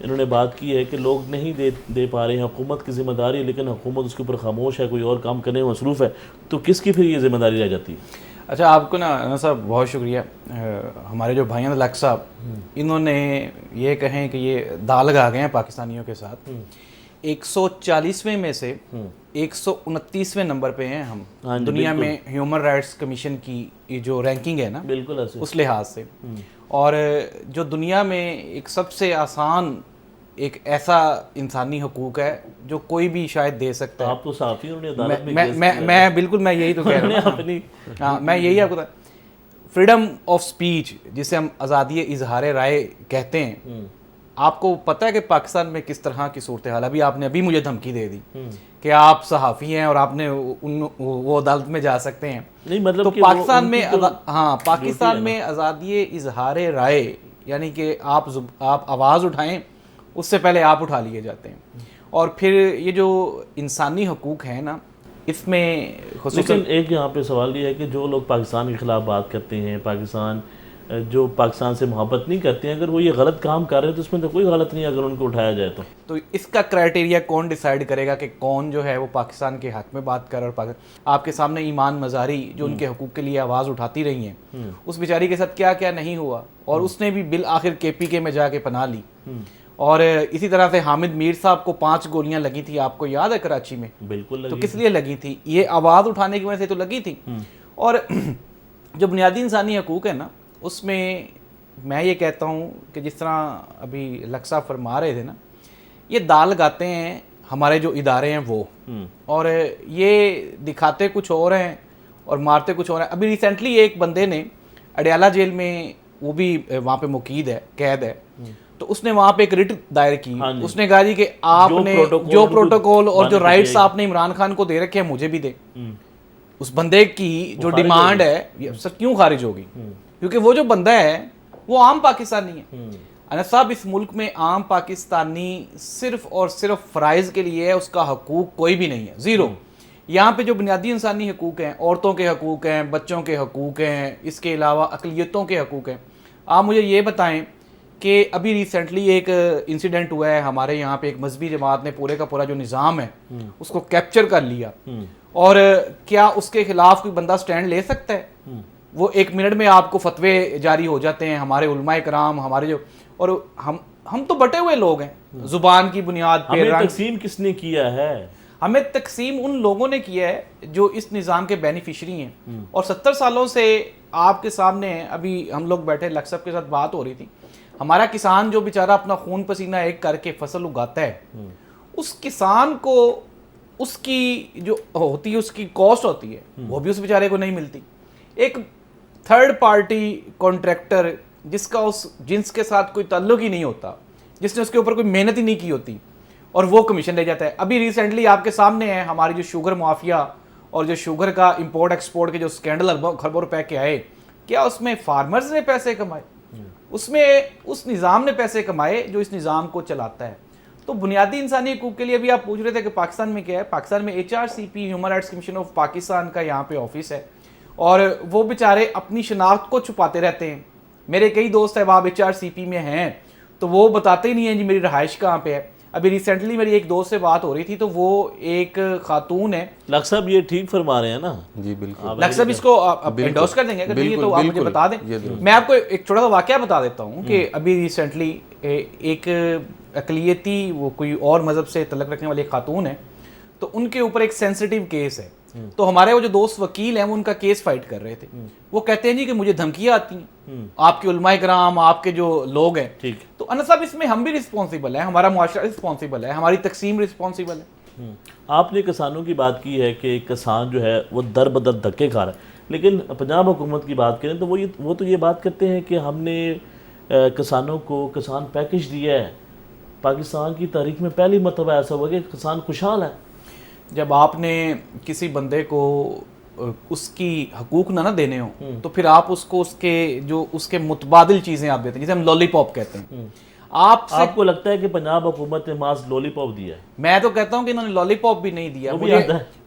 انہوں نے بات کی ہے کہ لوگ نہیں دے پا رہے ہیں, حکومت کی ذمہ داری ہے, لیکن حکومت اس کے اوپر خاموش ہے, کوئی اور کام کرنے میں مصروف ہے, تو کس کی پھر یہ ذمہ داری رہ جاتی ہے؟ اچھا آپ کو نا انس صاحب بہت شکریہ. ہمارے جو بھائیان لک صاحب انہوں نے یہ کہیں کہ یہ داغ لگا گئے ہیں پاکستانیوں کے ساتھ. 140ویں میں سے 129ویں نمبر پہ ہیں ہم دنیا میں ہیومن رائٹس کمیشن کی جو رینکنگ ہے نا, بالکل ایسے اس لحاظ سے. اور جو دنیا میں ایک سب سے آسان ایک ایسا انسانی حقوق ہے جو کوئی بھی شاید دے سکتا ہے. آپ تو صحافی ہیں, انہوں نے عدالت میں میں بالکل میں یہی تو کہہ رہا ہوں. ہاں میں یہی آپ کو فریڈم آف سپیچ جسے ہم آزادی اظہار رائے کہتے ہیں. آپ کو پتہ ہے کہ پاکستان میں کس طرح کی صورتحال, ابھی مجھے دھمکی دے دی کہ آپ صحافی ہیں اور آپ نے وہ عدالت میں جا سکتے ہیں. نہیں مطلب تو پاکستان میں پاکستان میں آزادی اظہار رائے یعنی کہ آپ آواز اٹھائیں اس سے پہلے آپ اٹھا لیے جاتے ہیں. اور پھر یہ جو انسانی حقوق ہیں نا, اس میں لیکن ایک یہاں پہ سوال یہ ہے کہ جو لوگ پاکستان کے خلاف بات کرتے ہیں, جو پاکستان سے محبت نہیں کرتے ہیں, اگر وہ یہ غلط کام کر رہے ہیں تو اس میں تو کوئی غلط نہیں اگر ان کو اٹھایا جائے تو اس کا کرائٹیریا کون ڈیسائیڈ کرے گا کہ کون جو ہے وہ پاکستان کے حق میں بات کر رہا. اور آپ کے سامنے ایمان مزاری جو ان کے حقوق کے لیے آواز اٹھاتی رہی ہیں, اس بیچاری کے ساتھ کیا کیا نہیں ہوا, اور اس نے بھی بالآخر KPK میں جا کے پناہ لی. اور اسی طرح سے حامد میر صاحب کو 5 گولیاں لگی تھی, آپ کو یاد ہے کراچی میں؟ بالکل. تو کس لیے لگی تھی؟ یہ آواز اٹھانے کی وجہ سے تو لگی تھی. اور جو بنیادی انسانی حقوق ہے نا, اس میں یہ کہتا ہوں کہ جس طرح ابھی لک صاحب فرما رہے تھے نا, یہ داغ لگاتے ہیں ہمارے جو ادارے ہیں وہ, اور یہ دکھاتے کچھ اور ہیں اور مارتے کچھ اور ہیں. ابھی ریسنٹلی ایک بندے نے اڈیالہ جیل میں, وہ بھی وہاں پہ قید ہے, تو اس نے وہاں پہ ایک رٹ دائر کی. اس نے کہا جی کہ آپ نے جو پروٹوکول اور جو رائٹس آپ نے عمران خان کو دے رکھے ہیں مجھے بھی دے. اس بندے کی جو ڈیمانڈ ہے سر کیوں خارج ہوگی؟ کیونکہ وہ جو بندہ ہے وہ عام پاکستانی ہے. انس صاحب, اس ملک میں عام پاکستانی صرف اور صرف فرائض کے لیے ہے, اس کا حقوق کوئی بھی نہیں ہے, زیرو. یہاں پہ جو بنیادی انسانی حقوق ہیں, عورتوں کے حقوق ہیں, بچوں کے حقوق ہیں, اس کے علاوہ اقلیتوں کے حقوق ہیں. آپ مجھے یہ بتائیں کہ ابھی ریسنٹلی ایک انسیڈنٹ ہوا ہے ہمارے یہاں پہ, ایک مذہبی جماعت نے پورے کا پورا جو نظام ہے اس کو کیپچر کر لیا, اور کیا اس کے خلاف کوئی بندہ سٹینڈ لے سکتا ہے؟ وہ 1 منٹ میں آپ کو فتوے جاری ہو جاتے ہیں. ہمارے علماء کرام, ہمارے جو, اور ہم تو بٹے ہوئے لوگ ہیں زبان کی بنیاد پہ. ہمیں تقسیم کس نے کیا ہے؟ ہمیں تقسیم ان لوگوں نے کیا ہے جو اس نظام کے بینیفیشری ہیں. اور 70 سالوں سے آپ کے سامنے ابھی ہم لوگ بیٹھے, لک صاحب کے ساتھ بات ہو رہی تھی, ہمارا کسان جو بیچارہ اپنا خون پسینہ ایک کر کے فصل اگاتا ہے, اس کسان کو اس کی جو ہوتی ہے اس کی کاسٹ ہوتی ہے وہ بھی اس بیچارے کو نہیں ملتی. ایک تھرڈ پارٹی کانٹریکٹر جس کا اس جنس کے ساتھ کوئی تعلق ہی نہیں ہوتا, جس نے اس کے اوپر کوئی محنت ہی نہیں کی ہوتی, اور وہ کمیشن لے جاتا ہے. ابھی ریسنٹلی آپ کے سامنے ہے ہماری جو شوگر مافیا اور جو شوگر کا امپورٹ ایکسپورٹ کے جو سکینڈل خربوں روپے کے آئے, کیا اس میں فارمرز نے پیسے کمائے؟ اس میں اس نظام نے پیسے کمائے جو اس نظام کو چلاتا ہے. تو بنیادی انسانی حقوق کے لیے ابھی آپ پوچھ رہے تھے کہ پاکستان میں کیا ہے. پاکستان میں HRCP human rights commission of Pakistan کا یہاں پہ آفس ہے, اور وہ بیچارے اپنی شناخت کو چھپاتے رہتے ہیں. میرے کئی دوست احباب HRCP میں ہیں تو وہ بتاتے ہی نہیں ہیں جی میری رہائش کہاں پہ ہے. ابھی ریسنٹلی میری ایک دوست سے بات ہو رہی تھی تو وہ ایک خاتون ہے. لک صاحب یہ ٹھیک فرما رہے ہیں نا؟ جی بالکل. لک صاحب اس کو انڈورس کر دیں گے اگر نہیں تو آپ مجھے بتا دیں. میں آپ کو ایک چھوٹا سا واقعہ بتا دیتا ہوں کہ ابھی ریسنٹلی ایک اقلیتی وہ کوئی اور مذہب سے تعلق رکھنے والی خاتون ہے, تو ان کے اوپر ایک سینسٹیو کیس ہے. تو ہمارے وہ جو دوست وکیل ہیں وہ ان کا کیس فائٹ کر رہے تھے. وہ کہتے ہیں جی کہ مجھے دھمکیاں آتی ہیں, آپ کے علماء کرام, آپ کے جو لوگ ہیں. تو انس صاحب اس میں ہم بھی رسپانسیبل ہیں, ہمارا معاشرہ رسپانسیبل ہے, ہماری تقسیم رسپانسیبل ہے. آپ نے کسانوں کی بات کی ہے کہ کسان جو ہے وہ در بدر دھکے کھا رہا ہے, لیکن پنجاب حکومت کی بات کریں تو وہ تو یہ بات کرتے ہیں کہ ہم نے کسانوں کو کسان پیکج دیا ہے. پاکستان کی تاریخ میں پہلی مرتبہ ایسا ہوا کہ کسان خوشحال ہے. جب آپ نے کسی بندے کو اس کی حقوق نہ دینے ہوں تو پھر آپ اس کو اس کے متبادل چیزیں آپ دیتے ہیں, جسے ہم لالی پاپ کہتے ہیں. آپ کو لگتا ہے کہ پنجاب حکومت نے ماس لالی پاپ دیا ہے؟ میں تو کہتا ہوں کہ انہوں نے لالی پاپ بھی نہیں دیا.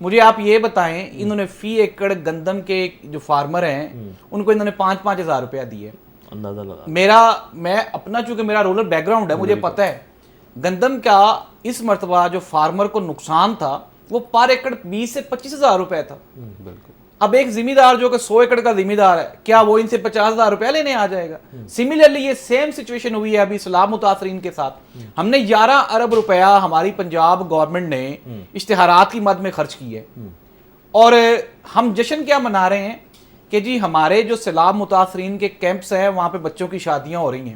مجھے آپ یہ بتائیں, انہوں نے فی ایکڑ گندم کے جو فارمر ہیں ان کو انہوں نے 5,000 روپیہ دیے. اندازہ لگا. میں اپنا چونکہ میرا رورل بیک گراؤنڈ ہے, مجھے پتہ ہے گندم کا اس مرتبہ جو فارمر کو نقصان تھا وہ پر ایکڑ 20 سے 25,000 روپے تھا. بالکل. اب ایک ذمہ دار جو کہ 100 ایکڑ کا ذمہ دار ہے, کیا وہ ان سے 50,000 روپے لینے آ جائے گا؟ سملرلی یہ سیم سچویشن ہوئی ہے ابھی سیلاب متاثرین کے ساتھ. ہم نے 11 ارب روپیہ ہماری پنجاب گورنمنٹ نے اشتہارات کی مد میں خرچ کی ہے, اور ہم جشن کیا منا رہے ہیں کہ جی ہمارے جو سیلاب متاثرین کے کیمپس ہیں وہاں پہ بچوں کی شادیاں ہو رہی ہیں,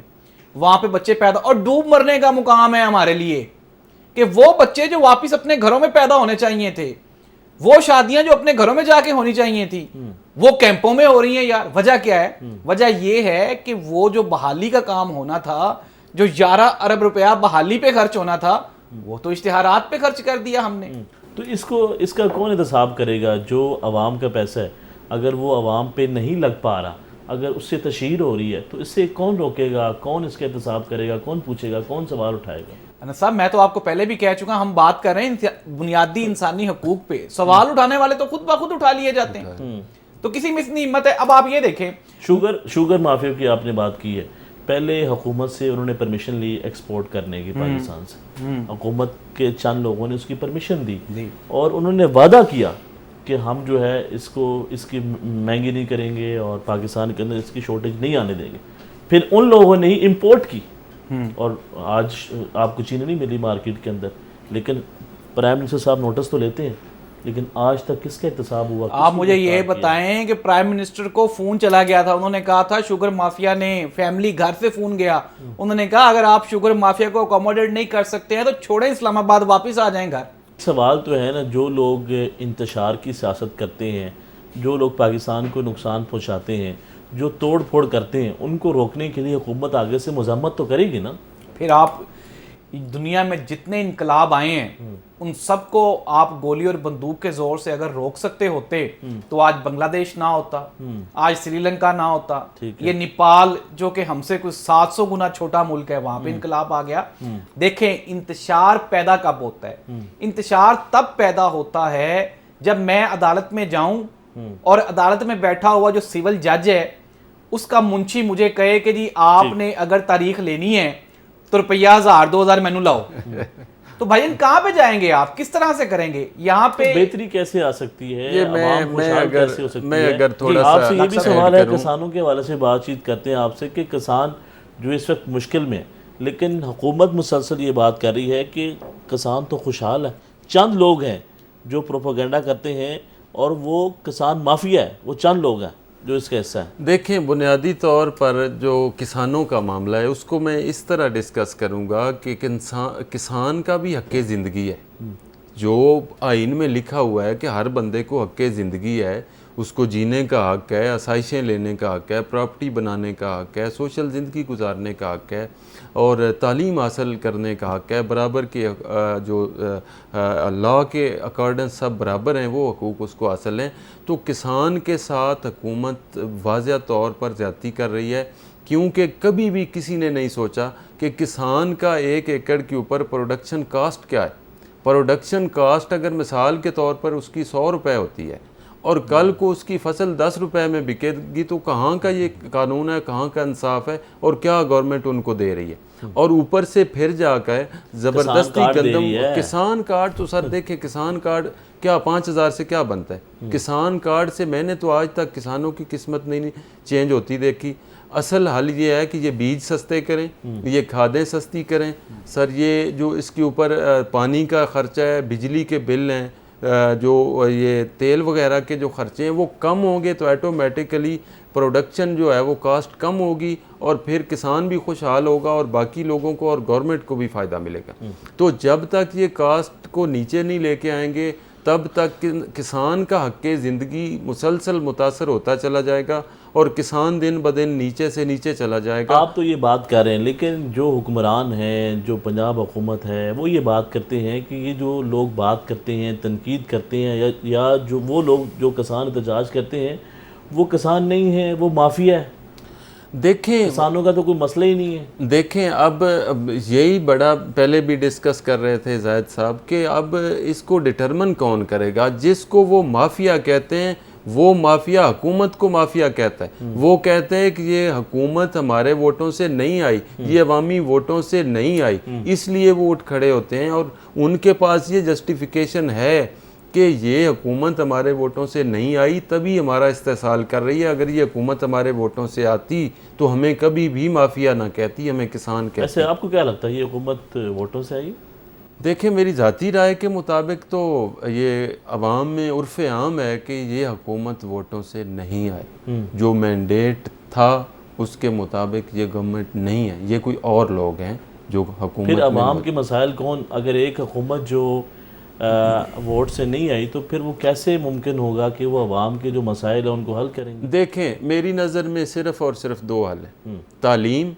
وہاں پہ بچے پیدا, اور ڈوب مرنے کا مقام ہے ہمارے لیے کہ وہ بچے جو واپس اپنے گھروں میں پیدا ہونے چاہیے تھے, وہ شادیاں جو اپنے گھروں میں جا کے ہونی چاہیے تھی, وہ کیمپوں میں ہو رہی ہیں. یار وجہ کیا ہے؟ وجہ یہ ہے کہ وہ جو بحالی کا کام ہونا تھا, جو 11 ارب روپیہ بحالی پہ خرچ ہونا تھا, وہ تو اشتہارات پہ خرچ کر دیا ہم نے. تو اس کا کون احتساب کرے گا؟ جو عوام کا پیسہ ہے اگر وہ عوام پہ نہیں لگ پا رہا, اگر اس سے تشہیر ہو رہی ہے, تو اس سے کون روکے گا؟ کون اس کا احتساب کرے گا؟ کون پوچھے گا؟ کون سوال اٹھائے گا؟ انس صاحب, میں تو آپ کو پہلے بھی کہہ چکا, ہم بات کر رہے ہیں بنیادی انسانی حقوق پہ. سوال اٹھانے والے تو خود بخود اٹھا لیے جاتے ہیں, تو کسی میں اتنی ہمت ہے. اب آپ یہ دیکھیں, شوگر مافیا کی آپ نے بات کی ہے, پہلے حکومت سے انہوں نے پرمیشن لی ایکسپورٹ کرنے کی پاکستان سے. حکومت کے چند لوگوں نے اس کی پرمیشن دی, اور انہوں نے وعدہ کیا کہ ہم جو ہے اس کی مہنگی نہیں کریں گے اور پاکستان کے اندر اس کی شارٹیج نہیں آنے دیں گے. پھر ان لوگوں نے ہی امپورٹ کی, اور آج آپ کو چینی نہیں ملی مارکیٹ کے اندر, لیکن پرائم منسٹر صاحب نوٹس تو لیتے ہیں, لیکن آج تک کس کا احتساب ہوا؟ آپ مجھے یہ بتائیں کہ پرائم منسٹر کو فون چلا گیا تھا, انہوں نے کہا تھا شوگر مافیا نے, فیملی گھر سے فون گیا, انہوں نے کہا اگر آپ شوگر مافیا کو اکوموڈیٹ نہیں کر سکتے ہیں تو چھوڑیں اسلام آباد, واپس آ جائیں گھر. سوال تو ہے نا, جو لوگ انتشار کی سیاست کرتے ہیں, جو لوگ پاکستان کو نقصان پہنچاتے ہیں, جو توڑ پھوڑ کرتے ہیں, ان کو روکنے کے لیے حکومت آگے سے مذمت تو کرے گی نا. پھر آپ دنیا میں جتنے انقلاب آئے ہیں ان سب کو آپ گولی اور بندوق کے زور سے اگر روک سکتے ہوتے تو آج بنگلہ دیش نہ ہوتا, آج سری لنکا نہ ہوتا, یہ نیپال جو کہ ہم سے کچھ 700 گنا چھوٹا ملک ہے, وہاں پہ انقلاب آ گیا. دیکھیں انتشار پیدا کب ہوتا ہے؟ انتشار تب پیدا ہوتا ہے جب میں عدالت میں جاؤں اور عدالت میں بیٹھا ہوا جو سول جج ہے اس کا منشی مجھے کہے کہ جی آپ نے اگر تاریخ لینی ہے تو روپیہ 1000-2000 مینو لاؤ. تو بھائی کہاں پہ جائیں گے آپ؟ کس طرح سے کریں گے؟ یہاں پہ بہتری کیسے آ سکتی ہے؟ یہ میں اگر تھوڑا آپ سا سے یہ بھی سوال ہے, کسانوں کے حوالے سے بات چیت کرتے ہیں آپ سے کہ کسان جو اس وقت مشکل میں, لیکن حکومت مسلسل یہ بات کر رہی ہے کہ کسان تو خوشحال ہے. چند لوگ ہیں جو پروپیگنڈا کرتے ہیں اور وہ کسان مافیا ہے, وہ چند لوگ ہیں جو اس کا حصہ ہے. دیکھیں بنیادی طور پر جو کسانوں کا معاملہ ہے اس کو میں اس طرح ڈسکس کروں گا کہ کسان کا بھی حق زندگی ہے. جو آئین میں لکھا ہوا ہے کہ ہر بندے کو حق زندگی ہے, اس کو جینے کا حق ہے, آسائشیں لینے کا حق ہے, پراپرٹی بنانے کا حق ہے, سوشل زندگی گزارنے کا حق ہے, اور تعلیم حاصل کرنے کا حق ہے. برابر کے جو لا کے اکارڈنگ سب برابر ہیں, وہ حقوق اس کو حاصل ہیں. تو کسان کے ساتھ حکومت واضح طور پر زیادتی کر رہی ہے, کیونکہ کبھی بھی کسی نے نہیں سوچا کہ کسان کا 1 ایکڑ کے اوپر پروڈکشن کاسٹ کیا ہے. پروڈکشن کاسٹ اگر مثال کے طور پر اس کی 100 روپے ہوتی ہے اور کل کو اس کی فصل 10 روپے میں بکے گی, تو کہاں کا یہ قانون ہے, کہاں کا انصاف ہے, اور کیا گورنمنٹ ان کو دے رہی ہے؟ اور اوپر سے پھر جا کر زبردستی گندم کسان کارڈ. تو سر دیکھیں کسان کارڈ کیا 5000 سے کیا بنتا ہے؟ کسان کارڈ سے میں نے تو آج تک کسانوں کی قسمت نہیں چینج ہوتی دیکھی. اصل حل یہ ہے کہ یہ بیج سستے کریں, یہ کھادیں سستی کریں. سر یہ جو اس کے اوپر پانی کا خرچہ ہے, بجلی کے بل ہیں, جو یہ تیل وغیرہ کے جو خرچے ہیں وہ کم ہوں گے تو ایٹومیٹیکلی پروڈکشن جو ہے وہ کاسٹ کم ہوگی, اور پھر کسان بھی خوشحال ہوگا اور باقی لوگوں کو اور گورنمنٹ کو بھی فائدہ ملے گا. تو جب تک یہ کاسٹ کو نیچے نہیں لے کے آئیں گے تب تک کسان کا حق زندگی مسلسل متاثر ہوتا چلا جائے گا, اور کسان دن بدن نیچے سے نیچے چلا جائے گا. آپ تو یہ بات کر رہے ہیں, لیکن جو حکمران ہیں, جو پنجاب حکومت ہے, وہ یہ بات کرتے ہیں کہ یہ جو لوگ بات کرتے ہیں, تنقید کرتے ہیں, یا جو وہ لوگ جو کسان احتجاج کرتے ہیں وہ کسان نہیں ہیں, وہ مافیا ہے. دیکھیں کسانوں کا تو کوئی مسئلہ ہی نہیں ہے. دیکھیں اب یہی بڑا پہلے بھی ڈسکس کر رہے تھے زاہد صاحب کہ اب اس کو ڈٹرمن کون کرے گا؟ جس کو وہ مافیا کہتے ہیں وہ مافیا حکومت کو مافیا کہتا ہے. وہ کہتے ہیں کہ یہ حکومت ہمارے ووٹوں سے نہیں آئی, یہ عوامی ووٹوں سے نہیں آئی, اس لیے وہ اٹھ کھڑے ہوتے ہیں, اور ان کے پاس یہ جسٹیفیکیشن ہے کہ یہ حکومت ہمارے ووٹوں سے نہیں آئی تبھی ہمارا استحصال کر رہی ہے. اگر یہ حکومت ہمارے ووٹوں سے آتی تو ہمیں کبھی بھی مافیا نہ کہتی, ہمیں کسان کہتی. ایسے آپ کو کیا لگتا ہے یہ حکومت ووٹوں سے آئی؟ دیکھیں, میری ذاتی رائے کے مطابق تو یہ عوام میں عرف عام ہے کہ یہ حکومت ووٹوں سے نہیں آئی. جو مینڈیٹ تھا اس کے مطابق یہ گورنمنٹ نہیں ہے, یہ کوئی اور لوگ ہیں جو حکومت. پھر عوام کے مسائل کون, اگر ایک حکومت جو ووٹ سے نہیں آئی تو پھر وہ کیسے ممکن ہوگا کہ وہ عوام کے جو مسائل ہیں ان کو حل کریں گے؟ دیکھیں, میری نظر میں صرف اور صرف دو حل ہیں, تعلیم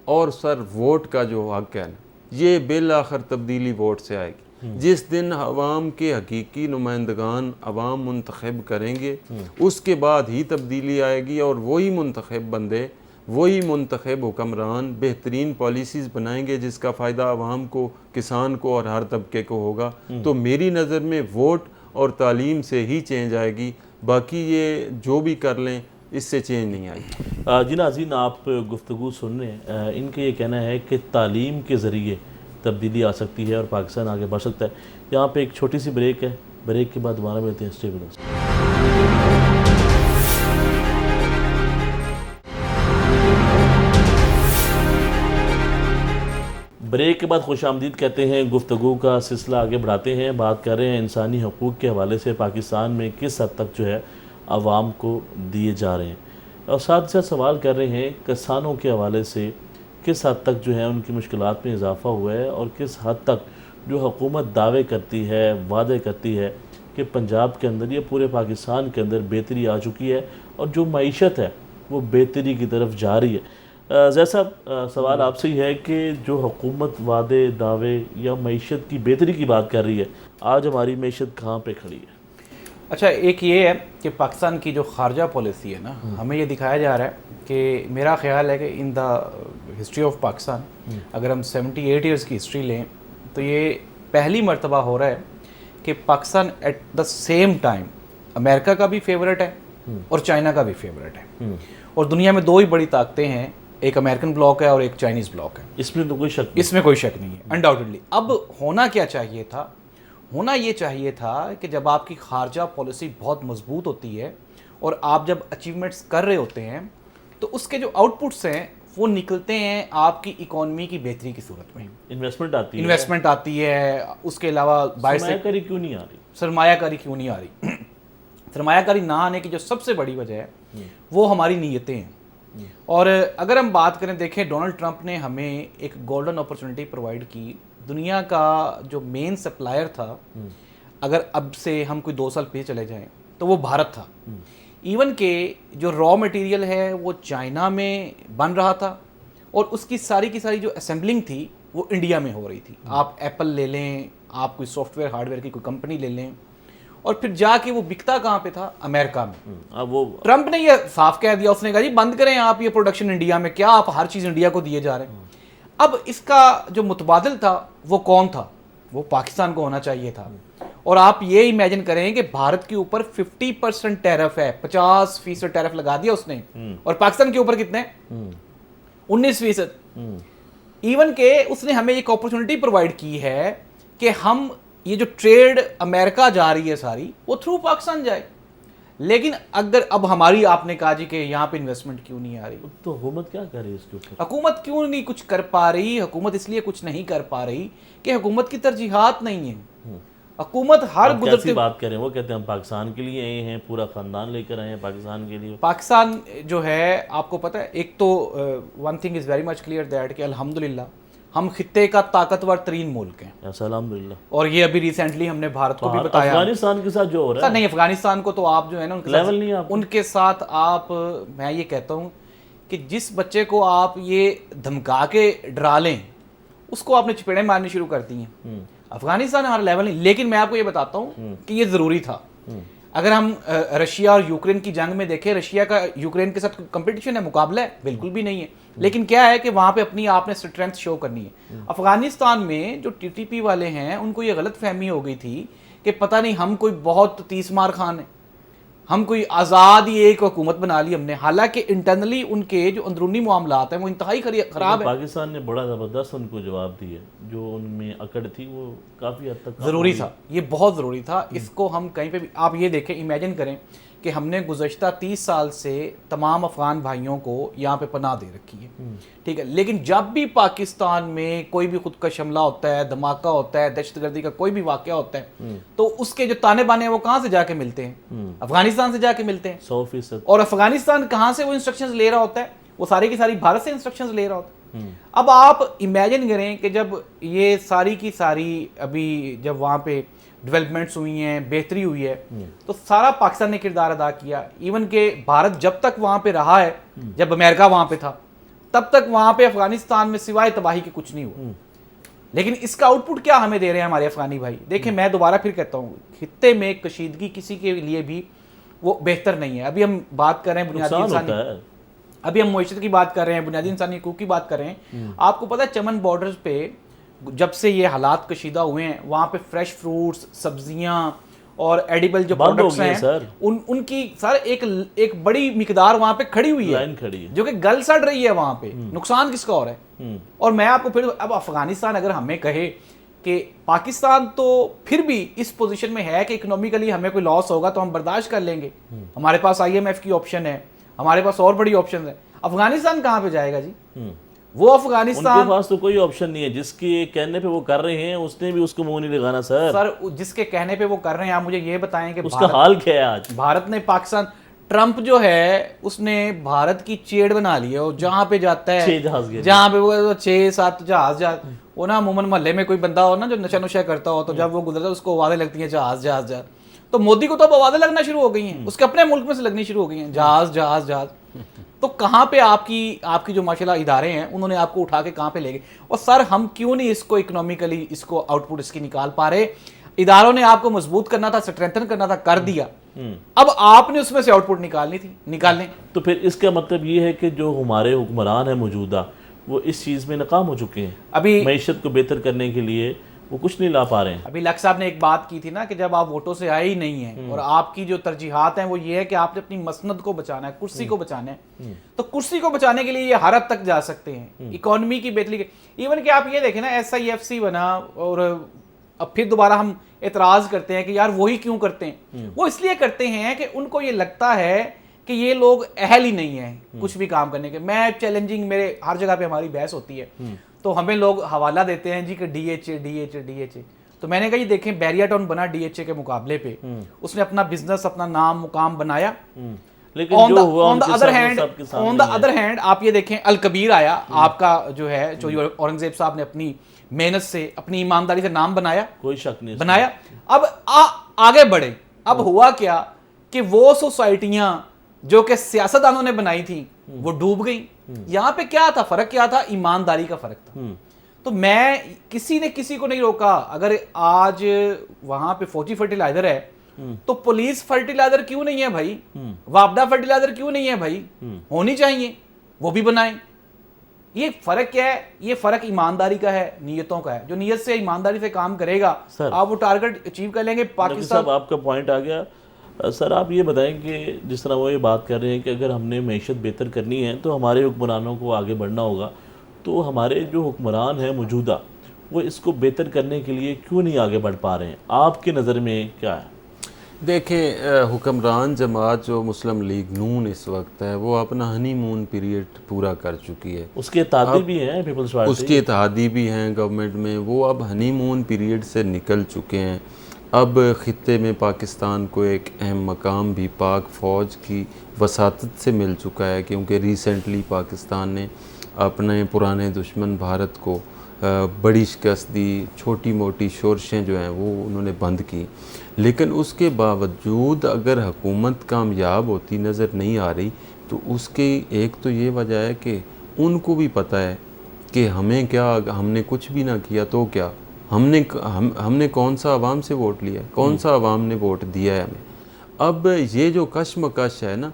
اور ووٹ کا جو حق ہے نا, یہ بالآخر تبدیلی ووٹ سے آئے گی. جس دن عوام کے حقیقی نمائندگان عوام منتخب کریں گے اس کے بعد ہی تبدیلی آئے گی, اور وہی منتخب بندے, وہی منتخب حکمران بہترین پالیسیز بنائیں گے جس کا فائدہ عوام کو, کسان کو اور ہر طبقے کو ہوگا. تو میری نظر میں ووٹ اور تعلیم سے ہی چینج آئے گی, باقی یہ جو بھی کر لیں اس سے چینج نہیں آئے گی. جی ناظرین, آپ گفتگو سن رہے ہیں, ان کا یہ کہنا ہے کہ تعلیم کے ذریعے تبدیلی آ سکتی ہے اور پاکستان آگے بڑھ سکتا ہے. یہاں پہ ایک چھوٹی سی بریک ہے, بریک کے بعد دوبارہ ملتے ہیں. Stay with us. بریک کے بعد خوش آمدید کہتے ہیں. گفتگو کا سلسلہ آگے بڑھاتے ہیں. بات کر رہے ہیں انسانی حقوق کے حوالے سے پاکستان میں کس حد تک جو ہے عوام کو دیے جا رہے ہیں, اور ساتھ ساتھ سوال کر رہے ہیں کسانوں کے حوالے سے کس حد تک جو ہے ان کی مشکلات میں اضافہ ہوا ہے, اور کس حد تک جو حکومت دعوے کرتی ہے, وعدے کرتی ہے کہ پنجاب کے اندر یا پورے پاکستان کے اندر بہتری آ چکی ہے اور جو معیشت ہے وہ بہتری کی طرف جا رہی ہے. زید صاحب, سوال آپ سے ہی ہے کہ جو حکومت وعدے, دعوے یا معیشت کی بہتری کی بات کر رہی ہے, آج ہماری معیشت کہاں پہ کھڑی ہے؟ اچھا, ایک یہ ہے کہ پاکستان کی جو خارجہ پالیسی ہے نا, ہمیں یہ دکھایا جا رہا ہے کہ میرا خیال ہے کہ ان دا ہسٹری آف پاکستان, اگر ہم 78 ایئرس کی ہسٹری لیں تو یہ پہلی مرتبہ ہو رہا ہے کہ Pakistan at the same time امریکہ کا بھی فیورٹ ہے اور چائنا کا بھی فیورٹ ہے. اور دنیا میں دو ہی بڑی طاقتیں ہیں, ایک امریکن بلاک ہے اور ایک چائنیز بلاک ہے. اس میں تو کوئی شک نہیں, اس میں کوئی شک نہیں ہے انڈاؤٹڈلی. اب ہونا کیا چاہیے تھا, ہونا یہ چاہیے تھا کہ جب آپ کی خارجہ پالیسی بہت مضبوط ہوتی ہے اور آپ جب اچیومنٹس کر رہے ہوتے ہیں تو اس کے جو آؤٹ پٹس ہیں وہ نکلتے ہیں آپ کی اکانومی کی بہتری کی صورت میں. انویسٹمنٹ آتی ہے, اس کے علاوہ باہر سے سرمایہ کاری کیوں نہیں آ رہی, سرمایہ کاری کیوں نہیں آ رہی. سرمایہ کاری نہ آنے کی جو سب سے بڑی وجہ ہے وہ ہماری نیتیں ہیں. اور اگر ہم بات کریں, دیکھیں ڈونلڈ ٹرمپ نے ہمیں ایک گولڈن اپرچونٹی پرووائڈ کی. دنیا کا جو مین سپلائر تھا, اگر اب سے ہم کوئی 2 سال پیچھے چلے جائیں تو وہ بھارت تھا. ایون کہ جو را مٹیریل ہے وہ چائنا میں بن رہا تھا اور اس کی ساری جو اسمبلنگ تھی وہ انڈیا میں ہو رہی تھی. آپ ایپل لے لیں, آپ کوئی سافٹ ویئر ہارڈ ویئر کی کوئی کمپنی لے لیں, اور پھر جا کے وہ بکتا کہاں پہ تھا, امریکہ میں. وہ ٹرمپ نے یہ صاف کہہ دیا, اس نے کہا جی بند کریں آپ یہ پروڈکشن انڈیا میں, کیا آپ ہر چیز انڈیا کو دیے جا رہے ہیں. اب اس کا جو متبادل تھا وہ کون تھا, وہ پاکستان کو ہونا چاہیے تھا. اور آپ یہ امیجن کریں کہ بھارت کے اوپر 50% ٹیرف ہے, 50% ٹیرف لگا دیا اس نے, اور پاکستان کے اوپر کتنے, 19%. ایون کہ اس نے ہمیں ایک اپرچونٹی پرووائڈ کی ہے کہ ہم یہ جو ٹریڈ امریکہ جا رہی ہے ساری وہ تھرو پاکستان جائے. لیکن اگر اب ہماری, آپ نے کہا جی کہ یہاں پہ انویسٹمنٹ کیوں نہیں آ رہی, تو حکومت کیا کر رہی ہے اس کے اوپر؟ حکومت کیوں نہیں کچھ کر پا رہی؟ حکومت اس لیے کچھ نہیں کر پا رہی کہ حکومت کی ترجیحات نہیں ہیں. حکومت ہر گزرتے بات کریں, وہ کہتے ہیں ہم پاکستان کے لیے آئے ہیں, پورا خاندان لے کر آئے ہیں پاکستان کے لیے. پاکستان جو ہے آپ کو پتہ ہے, ایک تو one thing is very much clear that کہ الحمدللہ ہم خطے کا طاقتور ترین ملک ہیں. الحمدللہ. اور یہ ابھی ریسنٹلی ہم نے بھارت کو بھی بتایا. افغانستان کے ساتھ جو ہو رہا ہے نہیں, افغانستان کو تو آپ جو ہے نا لیول نہیں, ان کے ساتھ آپ, میں یہ کہتا ہوں کہ جس بچے کو آپ یہ دھمکا کے ڈرا لیں اس کو آپ نے چپیڑیں مارنی شروع کر دی ہیں. افغانستان ہمارا لیول نہیں. لیکن میں آپ کو یہ بتاتا ہوں کہ یہ ضروری تھا. اگر ہم رشیا اور یوکرین کی جنگ میں دیکھیں, رشیا کا یوکرین کے ساتھ کمپٹیشن ہے, مقابلہ ہے, بالکل بھی نہیں ہے. لیکن کیا ہے کہ وہاں پہ اپنی آپ نے اسٹرینتھ شو کرنی ہے. افغانستان میں جو ٹی ٹی پی والے ہیں ان کو یہ غلط فہمی ہو گئی تھی کہ پتہ نہیں ہم کوئی بہت 30 مار خان ہیں, ہم کوئی آزاد ہی ایک حکومت بنا لی ہم نے، حالانکہ انٹرنلی ان کے جو اندرونی معاملات ہیں وہ انتہائی خراب ہیں۔ پاکستان نے بڑا زبردست ان کو جواب دیا، جو ان میں اکڑ تھی وہ کافی حد تک ضروری تھا، یہ بہت ضروری تھا۔ اس کو ہم کہیں پہ بھی آپ یہ دیکھیں، امیجن کریں کہ ہم نے گزشتہ 30 سال سے تمام افغان بھائیوں کو یہاں پہ پناہ دے رکھی ہے، ٹھیک ہے، لیکن جب بھی پاکستان میں کوئی بھی خودکش حملہ ہوتا ہے، دھماکہ ہوتا ہے، دہشت گردی کا کوئی بھی واقعہ ہوتا ہے، تو اس کے جو تانے بانے ہیں وہ کہاں سے جا کے ملتے ہیں؟ افغانستان سے جا کے ملتے ہیں۔ 100%۔ اور افغانستان کہاں سے وہ انسٹرکشنز لے رہا ہوتا ہے؟ وہ ساری کی ساری بھارت سے انسٹرکشنز لے رہا ہوتا ہے۔ اب آپ امیجن کریں کہ جب یہ ساری کی ساری ابھی جب وہاں پہ ڈیولپمنٹس ہوئی ہیں، بہتری ہوئی ہے، تو سارا پاکستان نے کردار ادا کیا، ایون کہ بھارت جب تک وہاں پہ رہا ہے، جب امریکہ وہاں پہ تھا تب تک وہاں پہ افغانستان میں سوائے تباہی کے کچھ نہیں ہوا۔ لیکن اس کا آؤٹ پٹ کیا ہمیں دے رہے ہیں ہمارے افغانی بھائی؟ دیکھیں میں دوبارہ پھر کہتا ہوں، خطے میں کشیدگی کسی کے لیے بھی وہ بہتر نہیں ہے۔ ابھی ہم بات کر رہے ہیں بنیادی انسانی، ابھی ہم معیشت کی بات کر رہے ہیں، بنیادی انسانی حقوق کی بات کر رہے ہیں۔ آپ کو پتہ ہے چمن بارڈرز پہ جب سے یہ حالات کشیدہ ہوئے ہیں، وہاں پہ فریش فروٹس، سبزیاں اور ایڈیبل جو پروڈکٹس ہیں ان کی سر ایک بڑی مقدار وہاں پہ کھڑی ہوئی ہے جو کہ گل سڑ رہی ہے وہاں پہ۔ نقصان کس کا ہو رہا ہے؟ اور میں آپ کو پھر اب افغانستان اگر ہمیں کہے کہ پاکستان تو پھر بھی اس پوزیشن میں ہے کہ اکنومیکلی ہمیں کوئی لاس ہوگا تو ہم برداشت کر لیں گے، ہمارے پاس IMF کی آپشن ہے، ہمارے پاس اور بڑی آپشن ہے۔ افغانستان کہاں پہ جائے گا جی؟ وہ افغانستان، ان کے پاس تو کوئی آپشن نہیں ہے، جس کے کہنے پہ وہ کر رہے ہیں اس نے بھی اس کو منہ نہیں لگانا۔ سر جس کے کہنے پہ وہ کر رہے ہیں، آپ مجھے یہ بتائیں کہ اس کا حال کیا ہے آج؟ بھارت نے پاکستان، ٹرمپ جو ہے اس نے بھارت کی چیڑ بنا لی ہے، اور جہاں پہ جاتا ہے، جہاں پہ وہ 6-7 جہاز وہ نا عموماً محلے میں کوئی بندہ ہو نا جو نشہ نشہ کرتا ہو، تو جب وہ گزرتا ہے اس کو آوازیں لگتی ہیں جہاز جہاز جہاز۔ تو مودی کو تو اب آوازیں لگنا شروع ہو گئی ہیں، اس کے اپنے ملک میں سے لگنی شروع ہو گئی ہیں جہاز جہاز جہاز۔ تو کہاں پہ آپ کی جو ماشاءاللہ ادارے ہیں انہوں نے آپ کو اٹھا کے کہاں پہ لے گئے؟ اور سر ہم کیوں نہیں اس کو اکنومیکلی اس کو آؤٹ پٹ اس کی نکال پا رہے؟ اداروں نے آپ کو مضبوط کرنا تھا، سٹرینتھن کرنا تھا، کر دیا، اب آپ نے اس میں سے آؤٹ پٹ نکالنی تھی، نکالیں۔ تو پھر اس کا مطلب یہ ہے کہ جو ہمارے حکمران ہیں موجودہ وہ اس چیز میں ناکام ہو چکے ہیں، ابھی معیشت کو بہتر کرنے کے لیے وہ کچھ نہیں لا پا رہے ہیں۔ ابھی لک صاحب نے ایک بات کی تھی نا کہ جب آپ ووٹوں سے آئے ہی نہیں ہیں اور آپ کی جو ترجیحات ہیں وہ یہ ہے کہ آپ نے اپنی مسند کو بچانا ہے، کرسی کو بچانا ہے، تو کرسی کو بچانے کے لیے یہ ہر حد تک جا سکتے ہیں، اکانومی کی بہتری کے، ایون کہ آپ یہ دیکھیں نا SIFC بنا، اور اب پھر دوبارہ ہم اعتراض کرتے ہیں کہ یار وہی کیوں کرتے ہیں؟ وہ اس لیے کرتے ہیں کہ ان کو یہ لگتا ہے کہ یہ لوگ اہل ہی نہیں ہیں کچھ بھی کام کرنے کے۔ میں چیلنجنگ، میرے ہر جگہ پہ ہماری بحث ہوتی ہے تو ہمیں لوگ حوالہ دیتے ہیں جی کہ DHA، تو میں نے کہا یہ دیکھیں بیریا ٹاؤن بنا DHA کے مقابلے پہ، اس نے اپنا بزنس، اپنا نام مقام بنایا، لیکن آن دا ادر ہینڈ آپ یہ دیکھیں الکبیر آیا، آپ کا جو ہے چوہدری اورنگزیب صاحب نے اپنی محنت سے، اپنی ایمانداری سے نام بنایا، کوئی شک نہیں بنایا، اب آگے بڑھے۔ اب ہوا کیا کہ وہ سوسائٹیاں جو کہ سیاستدانوں نے بنائی تھیں وہ ڈوب گئیں۔ یہاں پہ کیا تھا فرق؟ کیا تھا؟ ایمانداری کا فرق تھا۔ تو میں کسی نے کسی کو نہیں روکا، اگر آج وہاں پہ فوجی فرٹیلائزر ہے تو پولیس فرٹیلائزر کیوں نہیں ہے بھائی؟ وابڈا فرٹیلائزر کیوں نہیں ہے بھائی؟ ہونی چاہیے، وہ بھی بنائیں۔ یہ فرق کیا ہے؟ یہ فرق ایمانداری کا ہے، نیتوں کا ہے۔ جو نیت سے ایمانداری سے کام کرے گا آپ وہ ٹارگٹ اچیو کر لیں گے۔ پاکستان صاحب آپ کا پوائنٹ آ گیا۔ سر آپ یہ بتائیں کہ جس طرح وہ یہ بات کر رہے ہیں کہ اگر ہم نے معیشت بہتر کرنی ہے تو ہمارے حکمرانوں کو آگے بڑھنا ہوگا، تو ہمارے جو حکمران ہیں موجودہ وہ اس کو بہتر کرنے کے لیے کیوں نہیں آگے بڑھ پا رہے ہیں؟ آپ کی نظر میں کیا ہے؟ دیکھیں حکمران جماعت جو مسلم لیگ نون اس وقت ہے وہ اپنا ہنی مون پیریڈ پورا کر چکی ہے، اس کے اتحادی بھی ہیں پیپلز پارٹی، اس کے اتحادی بھی ہیں گورنمنٹ میں، وہ اب ہنی مون پیریڈ سے نکل چکے ہیں۔ اب خطے میں پاکستان کو ایک اہم مقام بھی پاک فوج کی وساطت سے مل چکا ہے، کیونکہ ریسنٹلی پاکستان نے اپنے پرانے دشمن بھارت کو بڑی شکست دی، چھوٹی موٹی شورشیں جو ہیں وہ انہوں نے بند کی، لیکن اس کے باوجود اگر حکومت کامیاب ہوتی نظر نہیں آ رہی تو اس کی ایک تو یہ وجہ ہے کہ ان کو بھی پتہ ہے کہ ہمیں کیا، ہم نے کچھ بھی نہ کیا تو کیا، ہم نے کون سا عوام سے ووٹ لیا، کون سا عوام نے ووٹ دیا ہے ہمیں۔ اب یہ جو کشمکش ہے نا،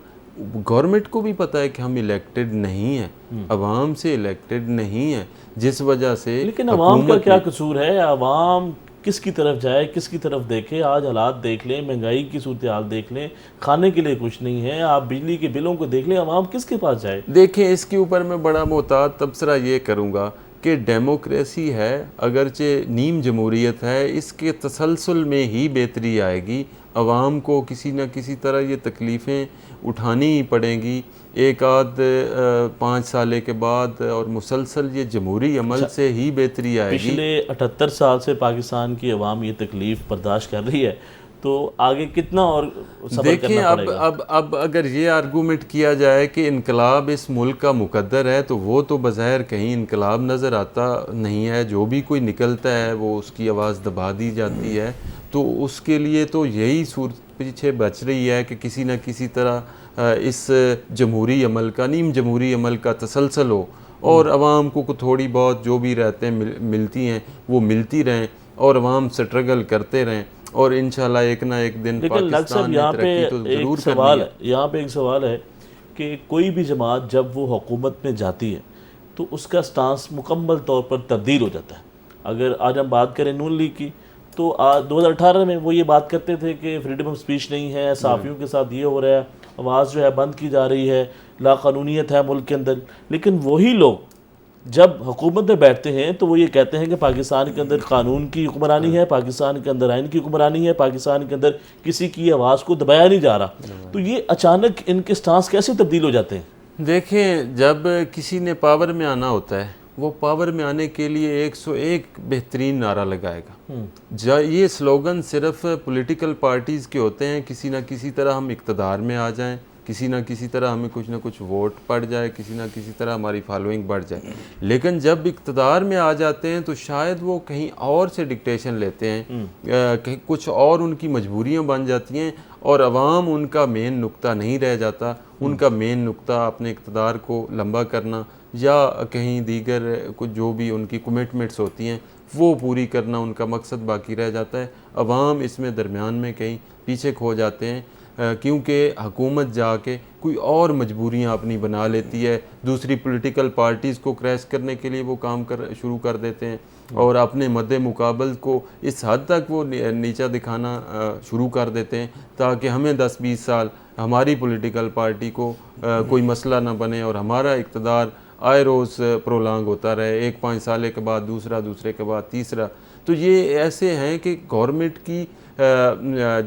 گورنمنٹ کو بھی پتہ ہے کہ ہم الیکٹڈ نہیں ہیں، عوام سے الیکٹڈ نہیں ہیں، جس وجہ سے لیکن عوام کا کیا قصور ہے؟ عوام کس کی طرف جائے, کس کی طرف دیکھے. آج حالات دیکھ لیں, مہنگائی کی صورتحال دیکھ لیں, کھانے کے لیے کچھ نہیں ہے, آپ بجلی کے بلوں کو دیکھ لیں, عوام کس کے پاس جائے؟ دیکھیں اس کے اوپر میں بڑا محتاط تبصرہ یہ کروں گا کہ ڈیموکریسی ہے, اگرچہ نیم جمہوریت ہے, اس کے تسلسل میں ہی بہتری آئے گی. عوام کو کسی نہ کسی طرح یہ تکلیفیں اٹھانی ہی پڑیں گی ایک آدھ 5 سال کے بعد, اور مسلسل یہ جمہوری عمل سے ہی بہتری آئے گی. پچھلے 78 سال سے پاکستان کی عوام یہ تکلیف برداشت کر رہی ہے, تو آگے کتنا اور صبر دیکھیں کرنا پڑے گا؟ اب اگر یہ آرگومنٹ کیا جائے کہ انقلاب اس ملک کا مقدر ہے, تو وہ تو بظاہر کہیں انقلاب نظر آتا نہیں ہے. جو بھی کوئی نکلتا ہے وہ اس کی آواز دبا دی جاتی ہے. تو اس کے لیے تو یہی صورت پیچھے بچ رہی ہے کہ کسی نہ کسی طرح اس جمہوری عمل کا, نیم جمہوری عمل کا تسلسل ہو, اور عوام کو تھوڑی بہت جو بھی رہتے ہیں ملتی ہیں وہ ملتی رہیں, اور عوام سٹرگل کرتے رہیں, اور انشاءاللہ ایک نہ ایک دن لیکن پاکستان نے ترقی تو ضرور کرنی ہے. یہاں پہ ایک سوال ہے کہ کوئی بھی جماعت جب وہ حکومت میں جاتی ہے تو اس کا سٹانس مکمل طور پر تبدیل ہو جاتا ہے. اگر آج ہم بات کریں نون لیگ کی, تو 2018 میں وہ یہ بات کرتے تھے کہ فریڈم آف سپیچ نہیں ہے, صحافیوں کے ساتھ یہ ہو رہا ہے, آواز جو ہے بند کی جا رہی ہے, لا قانونیت ہے ملک کے اندر. لیکن وہی لوگ جب حکومت میں بیٹھتے ہیں تو وہ یہ کہتے ہیں کہ پاکستان کے اندر قانون کی حکمرانی ہے, پاکستان کے اندر آئین کی حکمرانی ہے, پاکستان کے اندر کسی کی آواز کو دبایا نہیں جا رہا. تو یہ اچانک ان کے سٹانس کیسے تبدیل ہو جاتے ہیں؟ دیکھیں جب کسی نے پاور میں آنا ہوتا ہے, وہ پاور میں آنے کے لیے 101 بہترین نعرہ لگائے گا. یہ سلوگن صرف پولیٹیکل پارٹیز کے ہوتے ہیں, کسی نہ کسی طرح ہم اقتدار میں آ جائیں, کسی نہ کسی طرح ہمیں کچھ نہ کچھ ووٹ پڑ جائے, کسی نہ کسی طرح ہماری فالوئنگ بڑھ جائے. لیکن جب اقتدار میں آ جاتے ہیں تو شاید وہ کہیں اور سے ڈکٹیشن لیتے ہیں, کچھ اور ان کی مجبوریاں بن جاتی ہیں, اور عوام ان کا مین نقطہ نہیں رہ جاتا. ان کا مین نقطہ اپنے اقتدار کو لمبا کرنا, یا کہیں دیگر کچھ جو بھی ان کی کمٹمنٹس ہوتی ہیں وہ پوری کرنا ان کا مقصد باقی رہ جاتا ہے. عوام اس میں درمیان میں کہیں پیچھے کھو جاتے ہیں, کیونکہ حکومت جا کے کوئی اور مجبوریاں اپنی بنا لیتی ہے. دوسری پولیٹیکل پارٹیز کو کریش کرنے کے لیے وہ کام شروع کر دیتے ہیں, اور اپنے مد مقابل کو اس حد تک وہ نیچا دکھانا شروع کر دیتے ہیں تاکہ ہمیں 10-20 سال ہماری پولیٹیکل پارٹی کو کوئی مسئلہ نہ بنے, اور ہمارا اقتدار آئے روز پرولانگ ہوتا رہے, ایک 5 سال کے بعد دوسرا, دوسرے کے بعد تیسرا. تو یہ ایسے ہیں کہ گورنمنٹ کی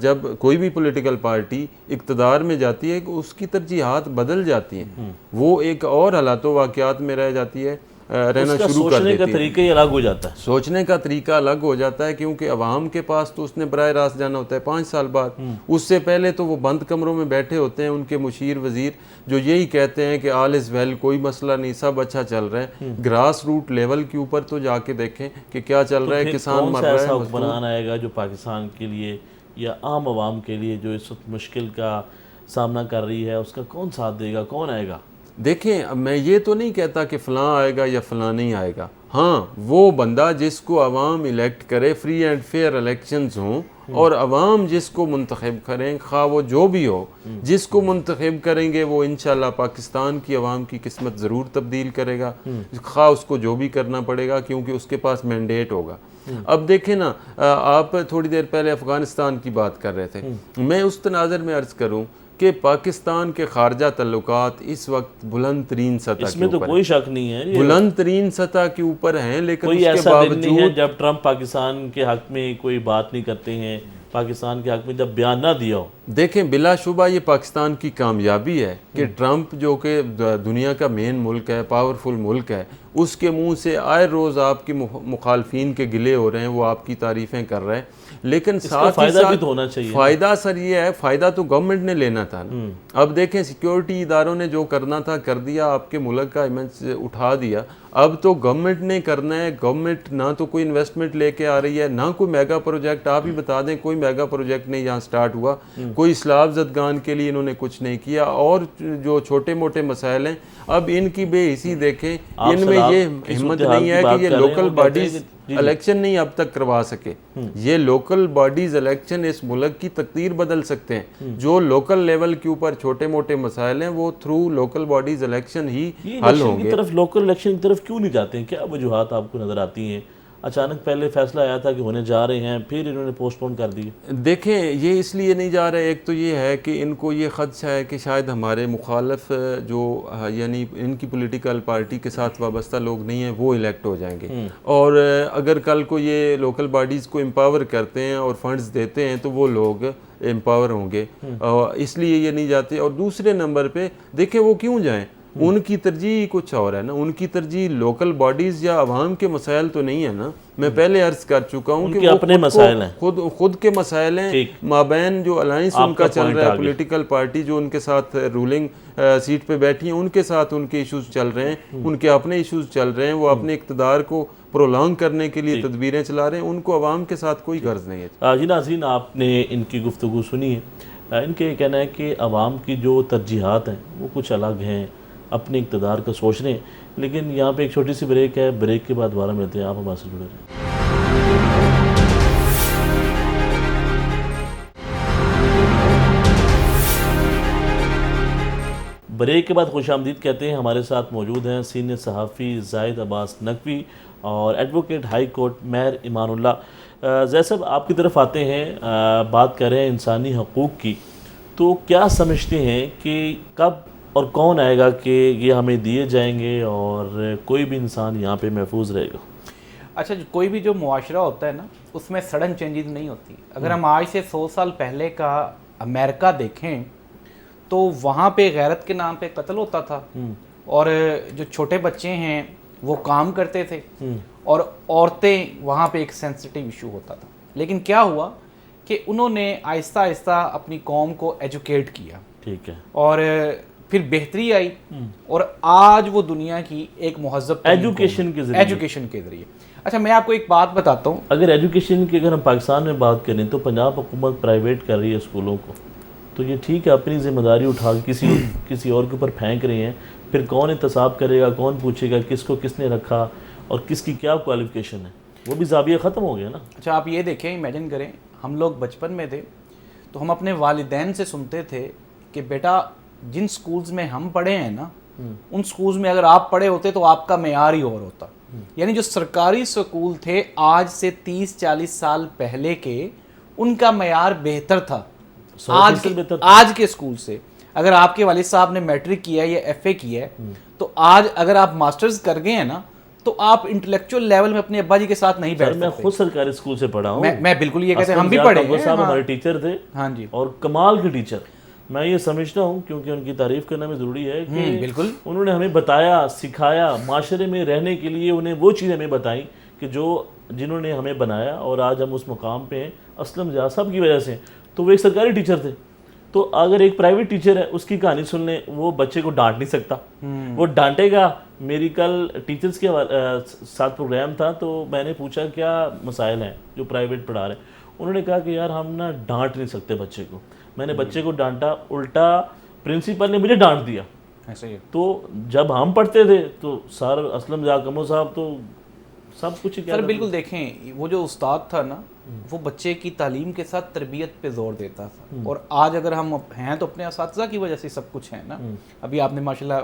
جب کوئی بھی پولیٹیکل پارٹی اقتدار میں جاتی ہے کہ اس کی ترجیحات بدل جاتی ہیں, وہ ایک اور حالات و واقعات میں رہ جاتی ہے, رہنا شروع کر دیتی ہے. سوچنے کا طریقہ ہی الگ ہو جاتا ہے. سوچنے کا طریقہ الگ ہو جاتا ہے, کیونکہ عوام کے پاس تو اس نے براہ راست جانا ہوتا ہے 5 سال بعد. اس سے پہلے تو وہ بند کمروں میں بیٹھے ہوتے ہیں, ان کے مشیر وزیر جو یہی کہتے ہیں کہ آل از ویل, کوئی مسئلہ نہیں, سب اچھا چل رہا ہے. گراس روٹ لیول کے اوپر تو جا کے دیکھیں کہ کیا چل رہا ہے, کسان مر رہا ہے. ایسا حکمران آئے گا جو پاکستان کے لیے یا عام عوام کے لیے جو اس وقت مشکل کا سامنا کر رہی ہے, اس کا کون ساتھ دے گا, کون آئے گا؟ دیکھیں میں یہ تو نہیں کہتا کہ فلاں آئے گا یا فلاں نہیں آئے گا. ہاں وہ بندہ جس کو عوام الیکٹ کرے, فری اینڈ فیئر الیکشنز ہوں, اور عوام جس کو منتخب کریں, خواہ وہ جو بھی ہو, جس کو منتخب کریں گے وہ انشاءاللہ پاکستان کی عوام کی قسمت ضرور تبدیل کرے گا, خواہ اس کو جو بھی کرنا پڑے گا, کیونکہ اس کے پاس مینڈیٹ ہوگا. اب دیکھیں نا, آپ تھوڑی دیر پہلے افغانستان کی بات کر رہے تھے, میں اس تناظر میں عرض کروں کہ پاکستان کے خارجہ تعلقات اس وقت بلند ترین سطح کے اوپر, اس میں تو کوئی شک نہیں ہے, بلند ترین سطح کے اوپر ہیں. لیکن کوئی اس کے ایسا دن نہیں ہے باوجود جب ٹرمپ پاکستان کے حق میں کوئی بات نہیں کرتے ہیں, پاکستان کے حق میں جب بیان نہ دیا ہو. دیکھیں بلا شبہ یہ پاکستان کی کامیابی ہے کہ ٹرمپ جو کہ دنیا کا مین ملک ہے, پاورفل ملک ہے, اس کے منہ سے آئے روز آپ کی مخالفین کے گلے ہو رہے ہیں, وہ آپ کی تعریفیں کر رہے ہیں. لیکن ساتھ ہی ساتھ ہونا چاہیے فائدہ سر یہ ہے, فائدہ تو گورنمنٹ نے لینا تھا نا. اب دیکھیں سیکیورٹی اداروں نے جو کرنا تھا کر دیا, آپ کے ملک کا امیج اٹھا دیا. اب تو گورنمنٹ نے کرنا ہے. گورنمنٹ نہ تو کوئی انویسٹمنٹ لے کے آ رہی ہے, نہ کوئی میگا پروجیکٹ. آپ ہی بتا دیں کوئی میگا پروجیکٹ نہیں یہاں سٹارٹ ہوا, کوئی اسلام زدگان کے لیے انہوں نے کچھ نہیں کیا. اور جو چھوٹے موٹے مسائل ہیں اب ان کی بے حسی دیکھیں, ان میں یہ ہمت نہیں ہے کہ یہ لوکل باڈیز الیکشن نہیں اب تک کروا سکے. یہ لوکل باڈیز الیکشن اس ملک کی تقدیر بدل سکتے ہیں. جو لوکل لیول کے اوپر چھوٹے موٹے مسائل ہیں وہ تھرو لوکل باڈیز الیکشن ہی حل ہوں گے. لوکل الیکشن کی طرف کیوں نہیں جاتے ہیں؟ کیا وجوہات آپ کو نظر آتی ہیں؟ اچانک پہلے فیصلہ آیا تھا کہ ہونے جا رہے ہیں، پھر انہوں نے پوسٹ پون کر دیے؟ دیکھیں یہ اس لیے نہیں جا رہے، ایک تو یہ ہے کہ ان کو یہ خدشہ ہے کہ شاید ہمارے مخالف جو یعنی ان کی پولیٹیکل پارٹی کے ساتھ وابستہ لوگ نہیں ہیں وہ الیکٹ ہو جائیں گے، اور اگر کل کو یہ لوکل باڈیز کو امپاور کرتے ہیں اور فنڈز دیتے ہیں تو وہ لوگ امپاور ہوں گے، اس لیے یہ نہیں جاتے۔ اور دوسرے نمبر پہ دیکھیں وہ کیوں جائیں، ان کی ترجیح کچھ اور ہے نا، ان کی ترجیح لوکل باڈیز یا عوام کے مسائل تو نہیں ہے نا۔ میں پہلے عرض کر چکا ہوں کہ وہ اپنے مسائل ہیں، خود کے مسائل ہیں، مابین جو الائنس ان کا چل رہا ہے، پولیٹیکل پارٹی جو ان کے ساتھ رولنگ سیٹ پہ بیٹھی ہیں ان کے ساتھ ان کے ایشوز چل رہے ہیں، ان کے اپنے ایشوز چل رہے ہیں، وہ اپنے اقتدار کو پرولانگ کرنے کے لیے تدبیریں چلا رہے ہیں، ان کو عوام کے ساتھ کوئی غرض نہیں ہے۔ جی ناظرین، آپ نے ان کی گفتگو سنی ہے، ان کے کہنا ہے کہ عوام کی جو ترجیحات ہیں وہ کچھ الگ ہیں، اپنے اقتدار کا سوچ رہے ہیں، لیکن یہاں پہ ایک چھوٹی سی بریک ہے، بریک کے بعد دوبارہ ملتے ہیں، آپ ہمارے سے جڑے رہیں۔ بریک کے بعد خوش آمدید کہتے ہیں، ہمارے ساتھ موجود ہیں سینئر صحافی زاہد عباس نقوی اور ایڈوکیٹ ہائی کورٹ مہر ایمان اللہ۔ زاہد صاحب، آپ کی طرف آتے ہیں، بات کر رہے ہیں انسانی حقوق کی، تو کیا سمجھتے ہیں کہ کب اور کون آئے گا کہ یہ ہمیں دیے جائیں گے اور کوئی بھی انسان یہاں پہ محفوظ رہے گا؟ اچھا، کوئی بھی جو معاشرہ ہوتا ہے نا اس میں سڈن چینجز نہیں ہوتی۔ اگر ہم آج سے 100 سال پہلے کا امریکہ دیکھیں تو وہاں پہ غیرت کے نام پہ قتل ہوتا تھا، اور جو چھوٹے بچے ہیں وہ کام کرتے تھے، اور عورتیں وہاں پہ ایک سینسٹیو ایشو ہوتا تھا۔ لیکن کیا ہوا کہ انہوں نے آہستہ آہستہ اپنی قوم کو ایجوکیٹ کیا، ٹھیک ہے، اور پھر بہتری آئی، اور آج وہ دنیا کی ایک مہذب ایجوکیشن کے ذریعے۔ اچھا، میں آپ کو ایک بات بتاتا ہوں، اگر ایجوکیشن کی اگر ہم پاکستان میں بات کریں تو پنجاب حکومت پرائیویٹ کر رہی ہے اسکولوں کو، تو یہ ٹھیک ہے، اپنی ذمہ داری اٹھا کے کسی اور کے اوپر پھینک رہے ہیں، پھر کون احتساب کرے گا، کون پوچھے گا کس کو کس نے رکھا اور کس کی کیا کوالیفیکیشن ہے، وہ بھی زاویہ ختم ہو گیا نا۔ اچھا آپ یہ دیکھیں، امیجن کریں ہم لوگ بچپن میں تھے تو ہم اپنے والدین سے سنتے تھے کہ بیٹا جن سکولز میں ہم پڑھے ہیں نا ان سکولز میں اگر آپ پڑھے ہوتے تو آپ کا معیار ہی اور ہوتا، یعنی جو سرکاری سکول تھے آج سے 30-40 سال پہلے کے، ان کا معیار بہتر تھا آج کے سکول سے۔ اگر آپ کے والد صاحب نے میٹرک کیا ہے یا ایف اے کیا ہے تو آج اگر آپ ماسٹرز کر گئے ہیں نا تو آپ انٹلیکچوئل لیول میں اپنے ابا جی کے ساتھ نہیں بیٹھ سکتے۔ میں خود سرکاری اسکول سے پڑھا ہوں، میں بالکل یہ کہتے ہیں، ہم بھی پڑھے ہیں، صاحب ہمارے ٹیچر تھے، ہاں جی، اور کمال کے ٹیچر۔ میں یہ سمجھتا ہوں کیونکہ ان کی تعریف کرنا بھی ضروری ہے کہ بالکل انہوں نے ہمیں بتایا، سکھایا، معاشرے میں رہنے کے لیے انہیں وہ چیزیں ہمیں بتائیں کہ جنہوں نے ہمیں بنایا اور آج ہم اس مقام پہ ہیں اسلم جہاں صاحب کی وجہ سے۔ تو وہ ایک سرکاری ٹیچر تھے، تو اگر ایک پرائیویٹ ٹیچر ہے اس کی کہانی سن لیں، وہ بچے کو ڈانٹ نہیں سکتا، وہ ڈانٹے گا۔ میری کل ٹیچرز کے ساتھ پروگرام تھا تو میں نے پوچھا کیا مسائل ہیں جو پرائیویٹ پڑھا رہے ہیں، انہوں نے کہا کہ یار ہم نا ڈانٹ نہیں سکتے بچے کو۔ میں نے بچے کو ڈانٹا، الٹا پرنسپل نے مجھے ڈانٹ دیا۔ ایسا ہی ہے۔ تو جب ہم پڑھتے تھے تو سر اسلم جہاں کمو صاحب تو سب کچھ سر بالکل دیکھیں، وہ جو استاد تھا نا وہ بچے کی تعلیم کے ساتھ تربیت پہ زور دیتا تھا، اور آج اگر ہم ہیں تو اپنے اساتذہ کی وجہ سے سب کچھ ہے نا۔ ابھی آپ نے ماشاءاللہ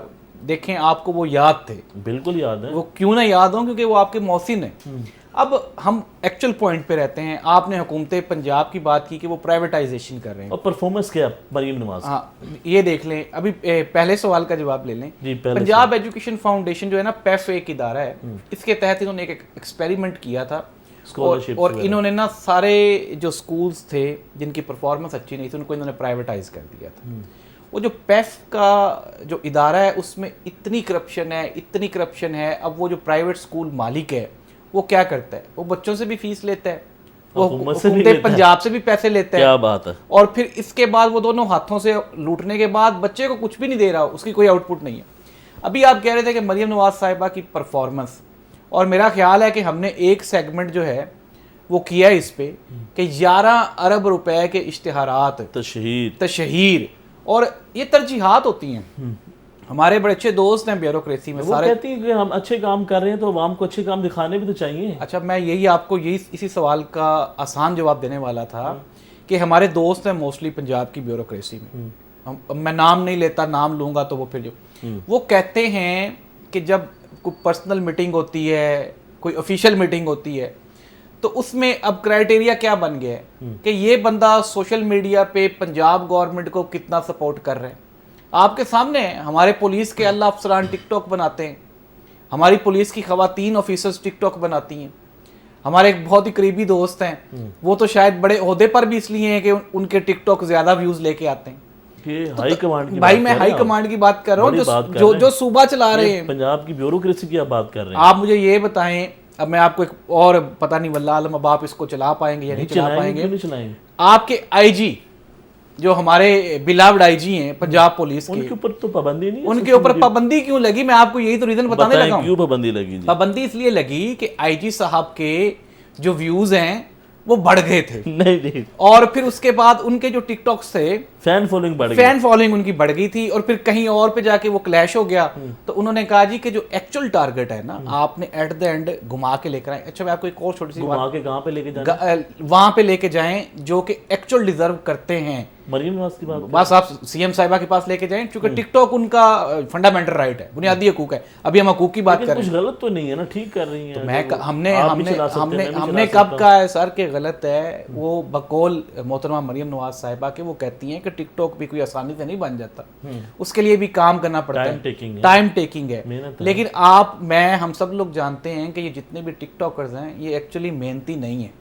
دیکھیں، آپ کو وہ یاد تھے، بالکل یاد ہے، وہ کیوں نہ یاد ہوں کیونکہ وہ آپ کے محسن ہیں۔ اب ہم ایکچوئل پوائنٹ پہ رہتے ہیں، آپ نے حکومت پنجاب کی بات کی کہ وہ پرائیویٹائزیشن کر رہے ہیں، اور پرفارمنس کیا مریم نواز۔ ہاں یہ دیکھ لیں، ابھی پہلے سوال کا جواب لے لیں۔ پنجاب ایجوکیشن فاؤنڈیشن جو ہے نا، پیف ایک ادارہ ہے، اس کے تحت انہوں نے ایک ایکسپیریمنٹ کیا تھا، اور انہوں نے نا سارے جو سکولز تھے جن کی پرفارمنس اچھی نہیں تھی ان کو انہوں نے پرائیویٹائز کر دیا تھا۔ وہ جو پیف کا جو ادارہ ہے اس میں اتنی کرپشن ہے، اب وہ جو پرائیویٹ سکول مالک ہے وہ کیا کرتا ہے، وہ بچوں سے بھی فیس لیتا ہے، وہ حکومت پنجاب سے بھی پیسے لیتا ہے، کیا بات ہے، اور پھر اس کے بعد وہ دونوں ہاتھوں سے لوٹنے کے بعد بچے کو کچھ بھی نہیں دے رہا، اس کی کوئی آؤٹ پٹ نہیں ہے۔ ابھی آپ کہہ رہے تھے کہ مریم نواز صاحبہ کی پرفارمنس، اور میرا خیال ہے کہ ہم نے ایک سیگمنٹ جو ہے وہ کیا اس پہ کہ 11 ارب روپے کے اشتہارات، تشہیر، اور یہ ترجیحات ہوتی ہیں۔ ہمارے بڑے اچھے دوست ہیں بیوروکریسی میں، وہ کہتی ہیں کہ ہم اچھے کام کر رہے ہیں تو عوام کو اچھے کام دکھانے بھی تو چاہیے۔ اچھا میں آپ کو اسی سوال کا آسان جواب دینے والا تھا کہ ہمارے دوست ہیں موسٹلی پنجاب کی بیوروکریسی میں، میں نام نہیں لیتا، نام لوں گا تو وہ پھر وہ کہتے ہیں کہ جب کوئی پرسنل میٹنگ ہوتی ہے کوئی آفیشیل میٹنگ ہوتی ہے تو اس میں اب کرائٹیریا کیا بن گیا ہے کہ یہ بندہ سوشل میڈیا پہ پنجاب گورنمنٹ کو کتنا سپورٹ کر رہے ہیں. آپ کے سامنے ہے ہمارے پولیس کے اللہ افسران ٹک ٹاک بناتے ہیں, ہماری پولیس کی خواتین آفیسرز ٹک ٹاک بناتی ہیں. ہمارے ایک بہت ہی قریبی دوست ہیں, وہ تو شاید بڑے عہدے پر بھی اس لیے ہیں کہ ان کے ٹک ٹاک زیادہ ویوز لے کے آتے ہیں. ہائی کمانڈ کی بھائی میں ہائی کمانڈ کی بات کر رہا ہوں جو صوبہ چلا رہے ہیں. پنجاب کی بیوروکریسی کی آپ بات کر رہے ہیں. آپ مجھے یہ بتائیں, اب میں آپ کو ایک اور پتہ نہیں واللہ عالم اب آپ اس کو چلا پائیں گے یا نہیں چلا پائیں گے. آپ کے آئی جی جو ہمارے بلاوڈ آئی جی ہیں پنجاب پولیس کے, ان کے اوپر تو پابندی نہیں, ان کے اوپر پابندی کیوں لگی؟ میں آپ کو یہی تو ریزن بتانے لگا ہوں. کیوں پابندی لگی؟ پابندی اس لیے لگی کہ آئی جی صاحب کے جو ویوز ہیں وہ بڑھ گئے تھے. نہیں, اور پھر اس کے بعد ان کے جو ٹک ٹاکس تھے فین فالوئنگ بڑھ گئی, فین فالوئنگ ان کی بڑھ گئی تھی, اور پھر کہیں اور پہ جا کے وہ کلیش ہو گیا. تو انہوں نے کہا جی کہ جو ایکچوئل ٹارگٹ ہے نا آپ نے ایٹ دا اینڈ گھما کے لے کر آئیں. اچھا میں آپ کو ایک اور چھوٹی سی گھما کے کہاں پہ لے کے جائیں؟ وہاں پہ لے کے جائیں جو کہ ایکچوئل ڈیزرو کرتے ہیں. مریم نواز کی بات بس آپ سی ایم صاحبہ کے پاس لے کے جائیں, چونکہ ٹک ٹاک ان کا فنڈامنٹل رائٹ ہے, بنیادی حقوق ہے. ابھی ہم حقوق کی بات کر رہے ہیں. کچھ غلط تو نہیں ہے نا, ٹھیک کر رہی ہیں. ہم نے کب کہا ہے سر کہ غلط ہے؟ وہ بقول محترمہ مریم نواز صاحبہ کے وہ کہتی ہیں کہ ٹک ٹاک بھی کوئی آسانی سے نہیں بن جاتا, اس کے لیے بھی کام کرنا پڑتا ہے, ٹائم ٹیکنگ ہے. لیکن آپ میں ہم سب لوگ جانتے ہیں کہ یہ جتنے بھی ٹک ٹاکرز ہیں یہ ایکچولی محنتی نہیں ہیں.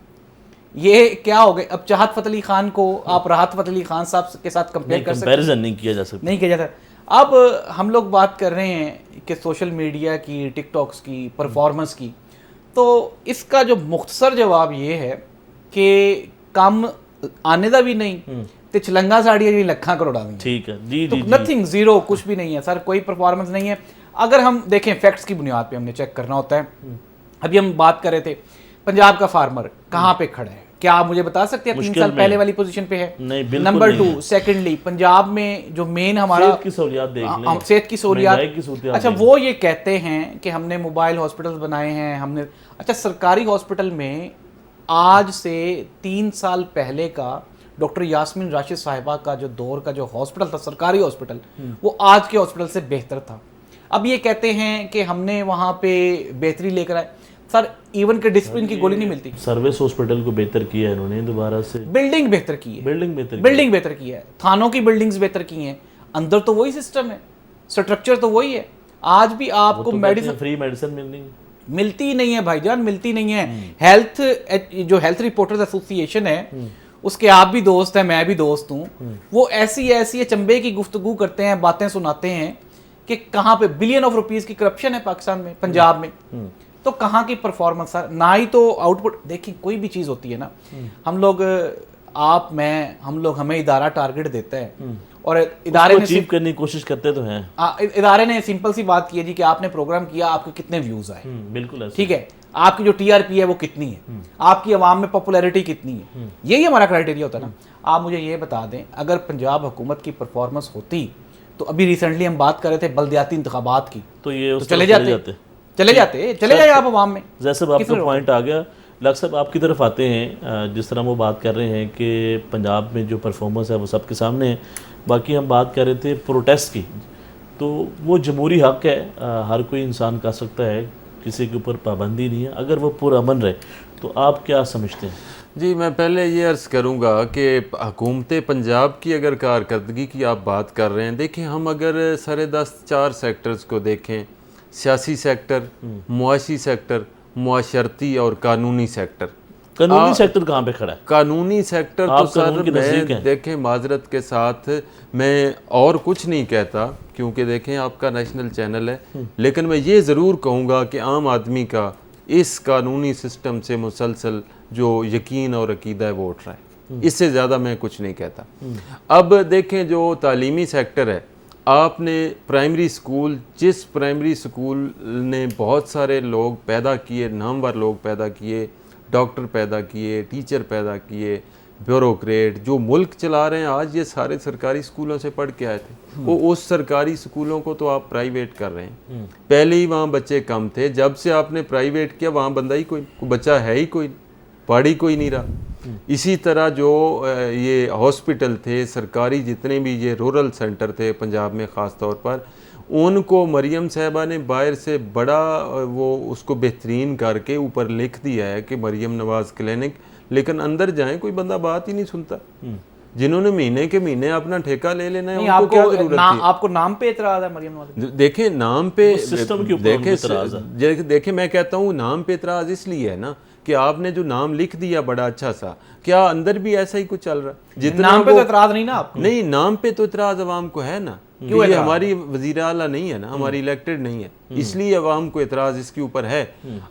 یہ کیا ہو گئے, اب چاہت فتح علی خان کو آپ راحت فتح علی خان صاحب کے ساتھ کمپیئر کر سکتے ہیں؟ نہیں کیا جا سکتا, نہیں کیا جاتا. اب ہم لوگ بات کر رہے ہیں کہ سوشل میڈیا کی, ٹک ٹاکس کی, پرفارمنس کی, تو اس کا جو مختصر جواب یہ ہے کہ کم آنے دا بھی نہیں تے چلنگا ساڑی جی لکھاں کروڑا نہیں. ٹھیک ہے جی جی, نتھنگ, زیرو, کچھ بھی نہیں ہے سر, کوئی پرفارمنس نہیں ہے. اگر ہم دیکھیں فیکٹس کی بنیاد پہ ہم نے چیک کرنا ہوتا ہے. ابھی ہم بات کر رہے تھے پنجاب کا فارمر کہاں پہ کھڑا ہے, کیا آپ مجھے بتا سکتے ہیں 3 سال پہلے والی پوزیشن پہ ہے؟ نمبر 2. سیکنڈلی پنجاب میں جو مین ہمارا صحت کی سہولیات دیکھ لیں, صحت کی سہولیات, اچھا وہ یہ کہتے ہیں کہ ہم نے موبائل ہاسپٹل بنائے ہیں, ہم نے, اچھا سرکاری ہاسپٹل میں آج سے 3 سال پہلے کا ڈاکٹر یاسمین راشد صاحبہ کا جو دور کا جو ہاسپٹل تھا, سرکاری ہاسپٹل, وہ آج کے ہاسپٹل سے بہتر تھا. اب یہ کہتے ہیں کہ ہم نے وہاں پہ بہتری لے کر آئے. سر ایون کے ڈسپلن کی گولی نہیں ملتی. سروس ہاسپٹل کو بہتر کیا ہے انہوں نے دوبارہ سے, بلڈنگ بہتر کی ہے, بلڈنگ بہتر کی ہے, تھانوں کی بلڈنگز بہتر کی ہیں, اندر تو وہی سسٹم ہے, سٹرکچر تو وہی ہے. آج بھی آپ کو میڈیسن, فری میڈیسن ملتی نہیں ہے بھائی جان, ملتی نہیں ہے. ہیلتھ جو ہیلتھ رپورٹرز ایسوسی ایشن ہے اس کے آپ بھی دوست ہیں, میں بھی دوست ہوں, وہ ایسی چمبے کی گفتگو کرتے ہیں, باتیں سناتے ہیں کہ کہاں پہ بلین آف روپیز کی کرپشن ہے پاکستان میں, پنجاب میں. تو کہاں کی پرفارمنس ہے, نہ ہی تو آؤٹ پٹ. دیکھیں کوئی بھی چیز ہوتی ہے نا, ہم لوگ, آپ میں, ہم لوگ, ہمیں ادارہ ٹارگٹ دیتا ہے اور ادارے نے اچیو کرنے کی کوشش کرتے تو ہیں. ادارے نے سمپل سی بات کی ہے جی کہ آپ نے پروگرام کیا, آپ کے کتنے ویوز آئے, بالکل ٹھیک ہے, آپ کی جو ٹی آر پی ہے وہ کتنی ہے, آپ کی عوام میں پاپولیرٹی کتنی ہے, یہی ہمارا کرائٹیریا ہوتا ہے نا. آپ مجھے یہ بتا دیں اگر پنجاب حکومت کی پرفارمنس ہوتی تو ابھی ریسنٹلی ہم بات کر رہے تھے بلدیاتی انتخابات کی, تو یہ چلے جائے آپ عوام میں. جیسے آپ کا پوائنٹ آ گیا, ڈاکٹر صاحب آپ کی طرف آتے ہیں, جس طرح وہ بات کر رہے ہیں کہ پنجاب میں جو پرفارمنس ہے وہ سب کے سامنے ہے. باقی ہم بات کر رہے تھے پروٹیسٹ کی, تو وہ جمہوری حق ہے, ہر کوئی انسان کر سکتا ہے, کسی کے اوپر پابندی نہیں ہے, اگر وہ پرامن رہے. تو آپ کیا سمجھتے ہیں؟ جی میں پہلے یہ عرض کروں گا کہ حکومت پنجاب کی اگر کارکردگی کی آپ بات کر رہے ہیں, دیکھیں ہم اگر سر دست 4 سیکٹرز کو دیکھیں, سیاسی سیکٹر, معاشی سیکٹر, معاشرتی اور قانونی سیکٹر. قانونی سیکٹر کہاں پہ کھڑا ہے؟ قانونی سیکٹر تو سر میں دیکھیں معذرت کے ساتھ میں اور کچھ نہیں کہتا, کیونکہ دیکھیں آپ کا نیشنل چینل ہے, لیکن میں یہ ضرور کہوں گا کہ عام آدمی کا اس قانونی سسٹم سے مسلسل جو یقین اور عقیدہ ہے وہ اٹھ رہا ہے, اس سے زیادہ میں کچھ نہیں کہتا. اب دیکھیں جو تعلیمی سیکٹر ہے, آپ نے پرائمری سکول, جس پرائمری سکول نے بہت سارے لوگ پیدا کیے, نامور لوگ پیدا کیے, ڈاکٹر پیدا کیے, ٹیچر پیدا کیے, بیوروکریٹ جو ملک چلا رہے ہیں آج, یہ سارے سرکاری سکولوں سے پڑھ کے آئے تھے. وہ اس سرکاری سکولوں کو تو آپ پرائیویٹ کر رہے ہیں. پہلے ہی وہاں بچے کم تھے, جب سے آپ نے پرائیویٹ کیا وہاں بندہ ہی کوئی بچہ ہے ہی کوئی, پڑھ ہی کوئی نہیں رہا. اسی طرح جو یہ ہاسپٹل تھے سرکاری, جتنے بھی یہ رورل سینٹر تھے پنجاب میں خاص طور پر, ان کو مریم صاحبہ نے باہر سے بڑا وہ اس کو بہترین کر کے اوپر لکھ دیا ہے کہ مریم نواز کلینک، لیکن اندر جائیں کوئی بندہ بات ہی نہیں سنتا۔ جنہوں نے مہینے کے مہینے اپنا ٹھیکہ لے لینا ہے ان کو کیا ضرورت تھی؟ آپ کو نام پہ اعتراض ہے مریم نواز؟ دیکھیں نام پہ سسٹم کے اوپر اعتراض ہے۔ دیکھیں میں کہتا ہوں نام پہ اعتراض اس لیے ہے نا کہ آپ نے جو نام لکھ دیا بڑا اچھا سا، کیا اندر بھی ایسا ہی کچھ چل رہا ہے؟ جتنا نام پہ تو اعتراض نہیں نا آپ کو؟ نہیں، نام پہ تو اعتراض عوام کو ہے نا، یہ ہماری وزیر اعلیٰ نہیں ہے نا، ہماری الیکٹڈ نہیں ہے، اس لیے عوام کو اعتراض اس کے اوپر ہے۔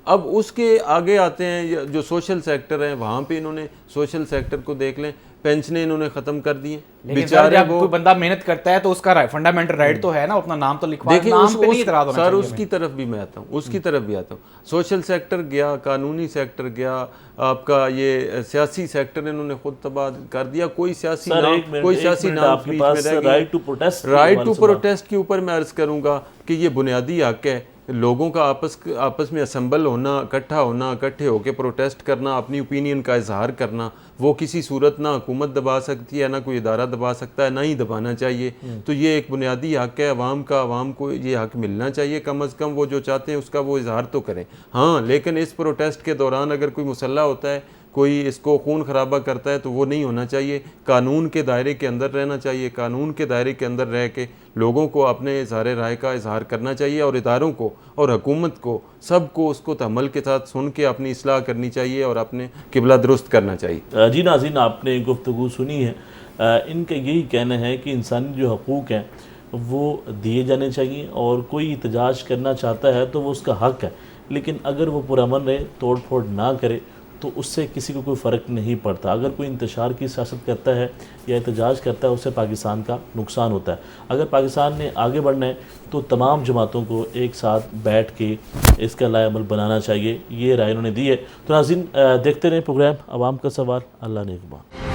اب اس کے آگے آتے ہیں جو سوشل سیکٹر ہیں، وہاں پہ انہوں نے سوشل سیکٹر کو دیکھ لیں، پینشنیں انہوں نے ختم کر دی ہیں بیچارے۔ جب کوئی بندہ محنت کرتا ہے تو اس کا فنڈامنٹل رائٹ تو ہے نا اپنا نام تو لکھوا، نام پہ نہیں اعتراض ہونا چاہیے۔ سر اس کی طرف بھی میں آتا ہوں، اس کی طرف بھی آتا ہوں۔ سوشل سیکٹر گیا، قانونی سیکٹر گیا، آپ کا یہ سیاسی سیکٹر انہوں نے خود تباہ کر دیا، کوئی سیاسی نام بیچ میں رہ گیا۔ رائٹ ٹو پروٹیسٹ کے اوپر میں عرض کروں گا کہ یہ بنیادی حق ہے لوگوں کا آپس میں اسمبل ہونا، اکٹھا ہونا، اکٹھے ہو کے پروٹیسٹ کرنا، اپنی اوپینین کا اظہار کرنا، وہ کسی صورت نہ حکومت دبا سکتی ہے، نہ کوئی ادارہ دبا سکتا ہے، نہ ہی دبانا چاہیے۔ تو یہ ایک بنیادی حق ہے عوام کا، عوام کو یہ حق ملنا چاہیے، کم از کم وہ جو چاہتے ہیں اس کا وہ اظہار تو کریں۔ ہاں لیکن اس پروٹیسٹ کے دوران اگر کوئی مسلح ہوتا ہے، کوئی اس کو خون خرابہ کرتا ہے تو وہ نہیں ہونا چاہیے، قانون کے دائرے کے اندر رہنا چاہیے، قانون کے دائرے کے اندر رہ کے لوگوں کو اپنے اظہار رائے کا اظہار کرنا چاہیے، اور اداروں کو اور حکومت کو سب کو اس کو تحمل کے ساتھ سن کے اپنی اصلاح کرنی چاہیے اور اپنے قبلہ درست کرنا چاہیے۔ جی ناظرین، آپ نے گفتگو سنی ہے، ان کا یہی کہنا ہے کہ انسانی جو حقوق ہیں وہ دیے جانے چاہیے، اور کوئی احتجاج کرنا چاہتا ہے تو وہ اس کا حق ہے، لیکن اگر وہ پرامن رہے، توڑ پھوڑ نہ کرے تو اس سے کسی کو کوئی فرق نہیں پڑتا۔ اگر کوئی انتشار کی سیاست کرتا ہے یا احتجاج کرتا ہے، اس سے پاکستان کا نقصان ہوتا ہے۔ اگر پاکستان نے آگے بڑھنا ہے تو تمام جماعتوں کو ایک ساتھ بیٹھ کے اس کا لائحہ عمل بنانا چاہیے، یہ رائے انہوں نے دی ہے۔ تو ناظرین دیکھتے رہیں پروگرام عوام کا سوال۔ اللہ نگہبان۔